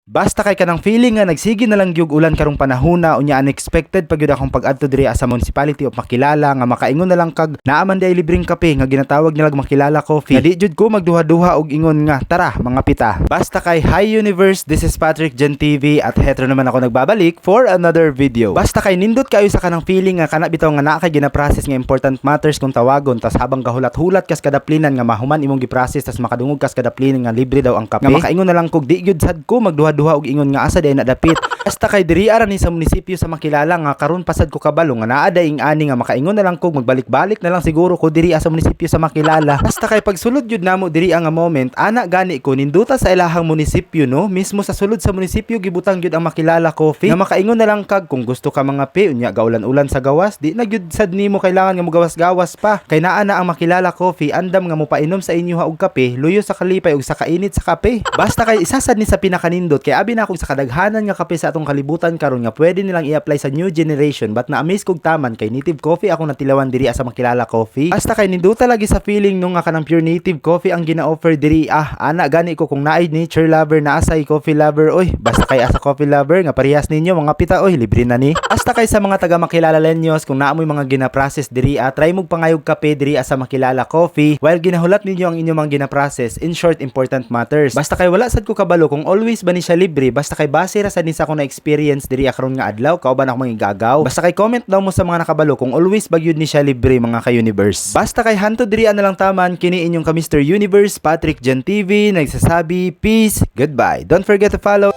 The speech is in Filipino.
Basta kay kanang feeling nga nagsige na lang gyud ulan karong panahona unya unexpected pagyud akong pag-adto diri sa Municipality of Makilala nga makaingon na lang kag naaman di ay libreng kape nga ginatawag nilang Makilala Coffee. Nga di jud ko magduha-duha og ingon nga tara mga pita. Basta kay Hi Universe, this is Patrick Gen TV at hetero naman ako nagbabalik for another video. Basta kay nindot kayo sa kanang feeling nga kana bitaw nga naa kay gina-process nga important matters kung tawagon tas habang gahulat-hulat kas kadaplinan nga mahuman imong gi-process tas makadungog kas kadaplinan nga libre daw ang kape. Nga makaingon na lang kog di gyud sad ko magduha og ingon nga asa day nadapit. Basta kay diri ara ni sa munisipyo sa Makilala nga karon pasad ko kabalo nga naa day ani nga makaingon na lang kog magbalik-balik na lang siguro ko diri sa munisipyo sa Makilala. Basta kay pagsulod jud namo diri nga moment ana gani ko ninduta sa ilahang munisipyo no mismo sa sulod sa munisipyo gibutang jud ang Makilala Coffee nga makaingon na lang kag kung gusto ka mga pe unya gaulan-ulan sa gawas di na gyud sad nimo kailangan nga mogawas-gawas pa kay naa na ang Makilala Coffee andam nga mopainom sa inyo og kape luyo sa kalipay ug sa kainit sa kape. Basta kay isasad ni sa pinakanindot kay abi na akong sa kadaghanan nga kape sa atong kalibutan karon nga pwede nilang i-apply sa new generation but na-amaze kog taman kay native coffee ako natilawan diri sa Makilala Coffee. Basta kay ninduta lagi sa feeling nung nga kanang pure native coffee ang gina-offer diri ana gani ko kung naay nature lover na asay coffee lover oy basta kay asa coffee lover nga parehas ninyo mga pita oy libre na ni. Basta kay sa mga taga Makilala Lenyos kung naamoy mga gina-process diri try mog pangayog kape diri sa Makilala Coffee while ginahulat ninyo ang inyong mga gina-process in short important matters. Basta kay wala sad ko kabalo kung always ba ni siya libre basta kay base ra sa nisa ko na experience diri karon nga adlaw kauban ako mangigagaw. Basta kay comment daw mo sa mga nakabalo kung always ba gyud ni siya libre mga ka-universe. Basta kay hanto diri na lang taman kini inyong ka Mr. Universe Patrick Gen TV nagsasabi peace, goodbye. Don't forget to follow